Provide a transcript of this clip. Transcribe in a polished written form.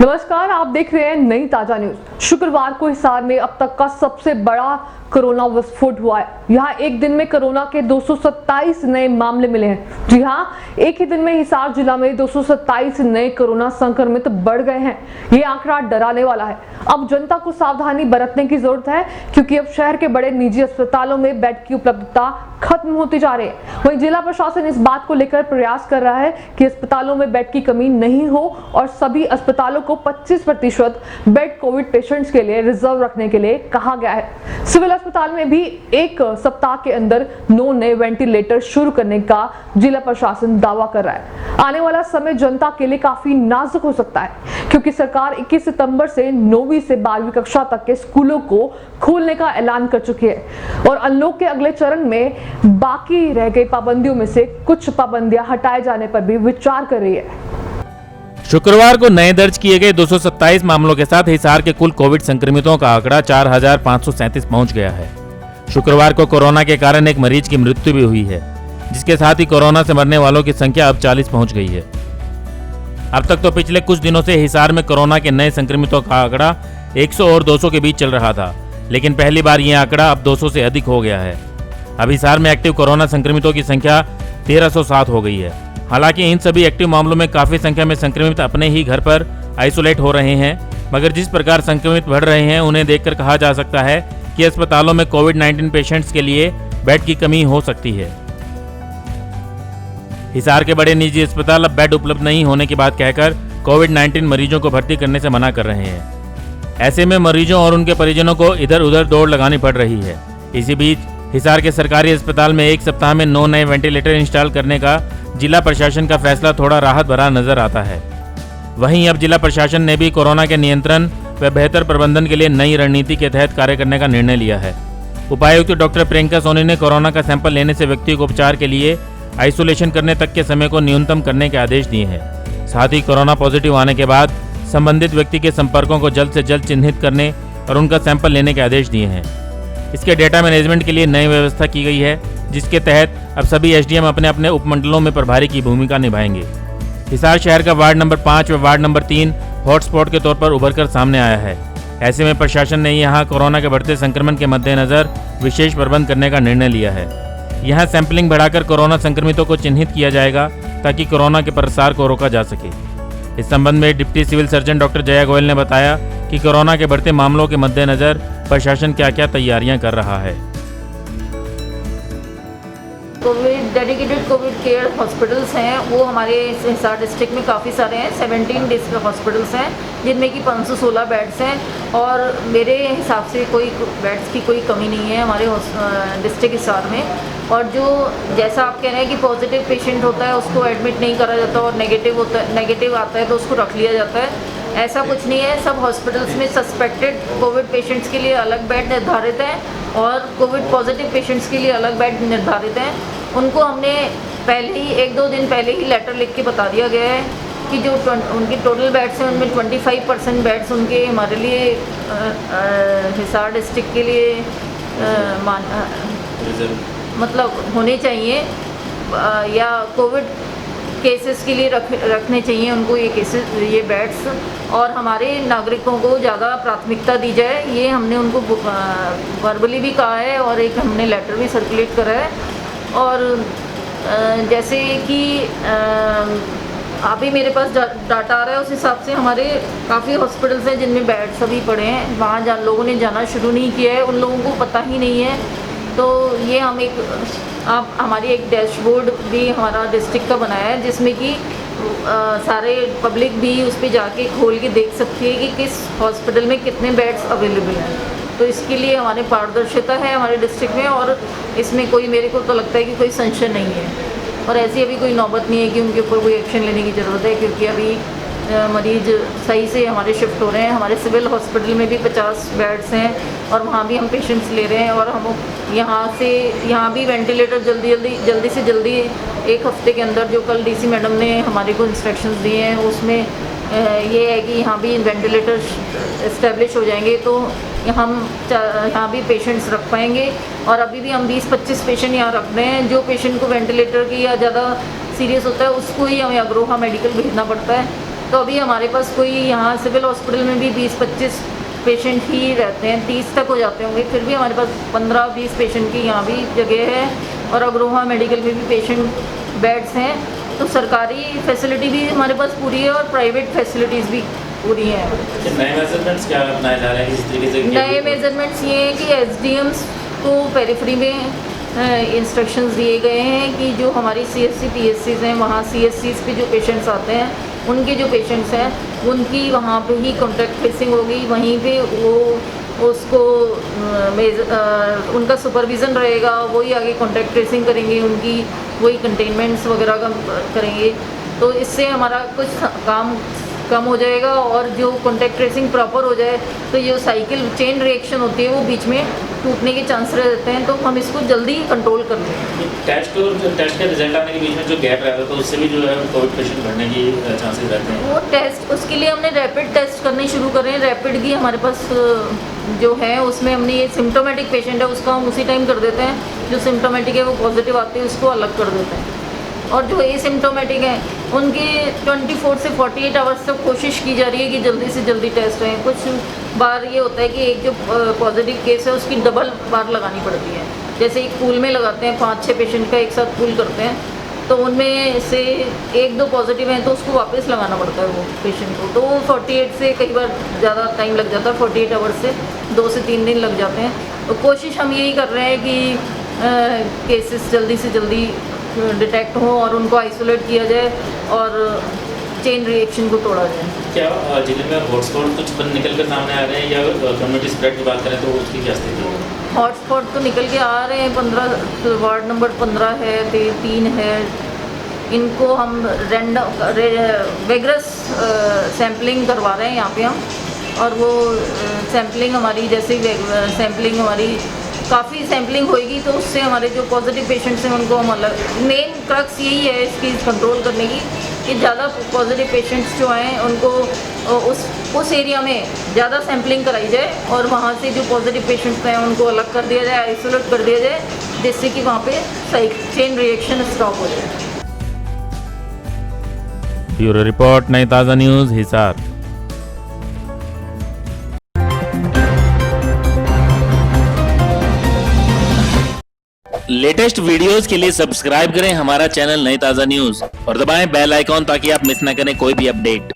नमस्कार, आप देख रहे हैं नई ताजा न्यूज। शुक्रवार को हिसार में अब तक का सबसे बड़ा कोरोना विस्फोट हुआ है। यहाँ एक दिन में कोरोना के 227 नए मामले मिले हैं। जी हाँ, एक ही दिन में हिसार जिला में 227 नए कोरोना संक्रमित बढ़ गए हैं। ये आंकड़ा डराने वाला है। अब जनता को सावधानी बरतने की जरूरत है, क्योंकि अब शहर के बड़े निजी अस्पतालों में बेड की उपलब्धता खत्म होती जा रही है। वहीं जिला प्रशासन इस बात को लेकर प्रयास कर रहा है कि अस्पतालों में बेड की कमी नहीं हो और सभी अस्पतालों को 25% बेड कोविड पेशेंट्स के लिए रिजर्व रखने के लिए कहा गया है। सिविल अस्पताल में भी एक सप्ताह के अंदर 9 नए वेंटिलेटर शुरू करने का जिला प्रशासन दावा कर रहा है। आने वाला समय जनता के लिए काफी नाजुक हो सकता है, क्योंकि सरकार 21 सितंबर से 9वीं से 12वीं कक्षा तक के स्कूलों को खोलने का ऐलान कर चुकी है और अनलॉक के अगले चरण में बाकी रह गई पाबंदियों में से कुछ पाबंदियां हटाए जाने पर भी विचार कर रही है। शुक्रवार को नए दर्ज किए गए 227 मामलों के साथ हिसार के कुल कोविड संक्रमितों का आंकड़ा 4537 पहुंच गया है। शुक्रवार को कोरोना के कारण एक मरीज की मृत्यु भी हुई है, जिसके साथ ही कोरोना से मरने वालों की संख्या अब 40 पहुंच गई है। अब तक तो पिछले कुछ दिनों से हिसार में कोरोना के नए संक्रमितों का आंकड़ा 100 और 200 के बीच चल रहा था, लेकिन पहली बार यह आंकड़ा अब 200 से अधिक हो गया है। अब हिसार में एक्टिव कोरोना संक्रमितों की संख्या 1307 हो गई है। हालांकि इन सभी एक्टिव मामलों में काफी संख्या में संक्रमित अपने ही घर पर आइसोलेट हो रहे हैं, मगर जिस प्रकार संक्रमित बढ़ रहे हैं उन्हें देखकर कहा जा सकता है कि अस्पतालों में कोविड-19 पेशेंट्स के लिए बेड की कमी हो सकती है। हिसार के बड़े निजी अस्पताल अब बेड उपलब्ध नहीं होने की बात कहकर कोविड-19 मरीजों को भर्ती करने से मना कर रहे हैं। ऐसे में मरीजों और उनके परिजनों को इधर उधर दौड़ लगानी पड़ रही है। इसी बीच हिसार के सरकारी अस्पताल में एक सप्ताह में 9 नए वेंटिलेटर इंस्टॉल करने का जिला प्रशासन का फैसला थोड़ा राहत भरा नजर आता है। वहीं अब जिला प्रशासन ने भी कोरोना के नियंत्रण व बेहतर प्रबंधन के लिए नई रणनीति के तहत कार्य करने का निर्णय लिया है। उपायुक्त डॉक्टर प्रियंका सोनी ने कोरोना का सैंपल लेने से व्यक्ति को उपचार के लिए आइसोलेशन करने तक के समय को न्यूनतम करने के आदेश दिए हैं। साथ ही कोरोना पॉजिटिव आने के बाद संबंधित व्यक्ति के संपर्कों को जल्द से जल्द चिन्हित करने और उनका सैंपल लेने के आदेश दिए हैं। इसके डेटा मैनेजमेंट के लिए नई व्यवस्था की गई है, जिसके तहत अब सभी एसडीएम अपने अपने उपमंडलों में प्रभारी की भूमिका निभाएंगे। हिसार शहर का वार्ड नंबर 5 व वार्ड नंबर 3 हॉटस्पॉट के तौर पर उभर कर सामने आया है। ऐसे में प्रशासन ने यहां कोरोना के बढ़ते संक्रमण के मद्देनजर विशेष प्रबंध करने का निर्णय लिया है। यहां सैंपलिंग बढ़ाकर कोरोना संक्रमितों को चिन्हित किया जाएगा, ताकि कोरोना के प्रसार को रोका जा सके। इस संबंध में deputy civil surgeon doctor Jaya Goyal ने बताया कि कोरोना के बढ़ते मामलों के मद्देनजर प्रशासन क्या क्या तैयारियां कर रहा है। Covid dedicated Covid care hospitals हैं, वो हमारे हिसार डिस्ट्रिक्ट में काफ़ी सारे हैं। 17 हॉस्पिटल्स हैं, जिनमें कि 516 बेड्स हैं और मेरे हिसाब से कोई बेड्स की कोई कमी नहीं है हमारे डिस्ट्रिक्ट हिसार में। और जो जैसा आप कह रहे हैं कि पॉजिटिव पेशेंट होता है उसको एडमिट नहीं करा जाता और नेगेटिव आता है तो उसको रख लिया जाता है, ऐसा कुछ नहीं है। सब हॉस्पिटल्स में सस्पेक्टेड कोविड पेशेंट्स के लिए अलग बेड निर्धारित हैं और कोविड पॉजिटिव पेशेंट्स के लिए अलग बेड निर्धारित हैं। उनको हमने पहले ही 1-2 दिन पहले ही लेटर लिख के बता दिया गया है कि जो उनकी टोटल बेड्स हैं उनमें 25% बेड्स उनके हमारे लिए हिसार डिस्ट्रिक्ट के लिए मतलब होने चाहिए या कोविड केसेस के लिए रखने चाहिए उनको ये बेड्स, और हमारे नागरिकों को ज़्यादा प्राथमिकता दी जाए, ये हमने उनको वर्बली भी कहा है और एक हमने लेटर भी सर्कुलेट करा है। और जैसे कि अभी मेरे पास डाटा आ रहा है, उस हिसाब से हमारे काफ़ी हॉस्पिटल्स हैं जिनमें बेड्स अभी पड़े हैं, वहाँ लोगों ने जाना शुरू नहीं किया है, उन लोगों को पता ही नहीं है। तो ये हम हमारी एक डैशबोर्ड भी हमारा डिस्ट्रिक्ट का बनाया है, जिसमें कि सारे पब्लिक भी उस पर जाके खोल के देख सकती है कि किस हॉस्पिटल में कितने बेड्स अवेलेबल हैं। तो इसके लिए हमारी पारदर्शिता है हमारे डिस्ट्रिक्ट में, और इसमें कोई मेरे को तो लगता है कि कोई संशय नहीं है और ऐसी अभी कोई नौबत नहीं है कि उनके ऊपर कोई एक्शन लेने की ज़रूरत है, क्योंकि अभी मरीज सही से हमारे शिफ्ट हो रहे हैं। हमारे सिविल हॉस्पिटल में भी 50 बेड्स हैं और वहाँ भी हम पेशेंट्स ले रहे हैं, और हम यहाँ भी वेंटिलेटर जल्दी से जल्दी 1 हफ्ते के अंदर, जो कल डीसी मैडम ने हमारे को इंस्ट्रक्शंस दिए हैं उसमें ये है कि यहाँ भी वेंटिलेटर इस्टेब्लिश हो जाएंगे तो यहाँ भी पेशेंट्स रख पाएंगे। और अभी भी हम 20-25 पेशेंट यहाँ रख रहे हैं। जो पेशेंट को वेंटिलेटर की या ज़्यादा सीरियस होता है उसको ही हमें अग्रोहा मेडिकल भेजना पड़ता है। तो अभी हमारे पास कोई यहाँ सिविल हॉस्पिटल में भी 20-25 पेशेंट ही रहते हैं, 30 तक हो जाते होंगे, फिर भी हमारे पास 15-20 पेशेंट की यहाँ भी जगह है। और अग्रोहा मेडिकल में भी पेशेंट बेड्स हैं। तो सरकारी फैसिलिटी भी हमारे पास पूरी है और प्राइवेट फैसिलिटीज़ भी पूरी हैं। नए मेजरमेंट्स क्या अपनाए जा रहे हैं, किस तरीके से? नए मेजरमेंट्स ये हैं कि एसडीएम्स को पेरिफेरी में इंस्ट्रक्शंस दिए गए हैं कि जो हमारी सीएससी पीएससीज हैं, वहाँ सीएससीज पे जो पेशेंट्स आते हैं, उनके जो पेशेंट्स हैं उनकी वहाँ पे ही कॉन्टैक्ट ट्रेसिंग होगी, वहीं पे वो उसको उनका सुपरविज़न रहेगा, वही आगे कॉन्टैक्ट ट्रेसिंग करेंगे, उनकी वही कंटेनमेंट्स वगैरह का करेंगे। तो इससे हमारा कुछ काम कम हो जाएगा और जो कॉन्टैक्ट ट्रेसिंग प्रॉपर हो जाए तो ये साइकिल चेन रिएक्शन होती है वो बीच में टूटने के चांस रह जाते हैं, तो हम इसको जल्दी कंट्रोल कर लेंगे। टेस्ट के रिजल्ट आने के बीच में जो गैप रहता है तो उससे भी जो है कोविड पेशेंट बढ़ने की चांसेस रहते हैं। वो टेस्ट उसके लिए हमने रैपिड टेस्ट करने शुरू करें। रैपिड की हमारे पास जो है उसमें हमने ये सिम्टोमेटिक पेशेंट है उसका हम उसी टाइम कर देते हैं, जो सिम्टोमेटिक है वो पॉजिटिव आते हैं उसको अलग कर देते हैं, और जो एसिम्टोमेटिक हैं उनकी 24 से 48 आवर्स तक कोशिश की जा रही है कि जल्दी से जल्दी टेस्ट हों। कुछ बार ये होता है कि एक जो पॉजिटिव केस है उसकी डबल बार लगानी पड़ती है, जैसे एक पूल में लगाते हैं 5-6 पेशेंट का एक साथ पूल करते हैं, तो उनमें से 1-2 पॉजिटिव हैं तो उसको वापस लगाना पड़ता है वो पेशेंट को, तो 48 से कई बार ज़्यादा टाइम लग जाता है, 48 आवर्स से 2 से 3 दिन लग जाते हैं। तो कोशिश हम यही कर रहे हैं कि केसेस जल्दी से जल्दी डिटेक्ट हो और उनको आइसोलेट किया जाए और चेन रिएक्शन को तोड़ा जाए। क्या जिले में हॉटस्पॉट कुछ निकल कर सामने आ रहे हैं या कम्युनिटी स्प्रेड की बात करें तो उसकी क्या स्थिति है? हॉटस्पॉट तो निकल के आ रहे हैं, 15 वार्ड नंबर 15 है, 3 है, इनको हम वेगरस सैम्पलिंग करवा रहे हैं यहाँ पे हम, और वो सैम्पलिंग हमारी जैसे सैम्पलिंग हमारी काफ़ी सैम्पलिंग होएगी तो उससे हमारे जो पॉजिटिव पेशेंट्स हैं उनको हम अलग, मेन क्रक्स यही है इसकी कंट्रोल करने की कि ज़्यादा पॉजिटिव पेशेंट्स जो हैं उनको उस एरिया में ज़्यादा सैम्पलिंग कराई जाए और वहाँ से जो पॉजिटिव पेशेंट्स हैं उनको अलग कर दिया जाए, आइसोलेट कर दिया जाए, जिससे कि वहाँ पे चेन रिएक्शन स्टॉप हो जाए। ब्यूरो रिपोर्ट, नई ताज़ा न्यूज़, हिसार। लेटेस्ट वीडियोस के लिए सब्सक्राइब करें हमारा चैनल नई ताज़ा न्यूज़ और दबाएं बेल आइकॉन ताकि आप मिस न करें कोई भी अपडेट।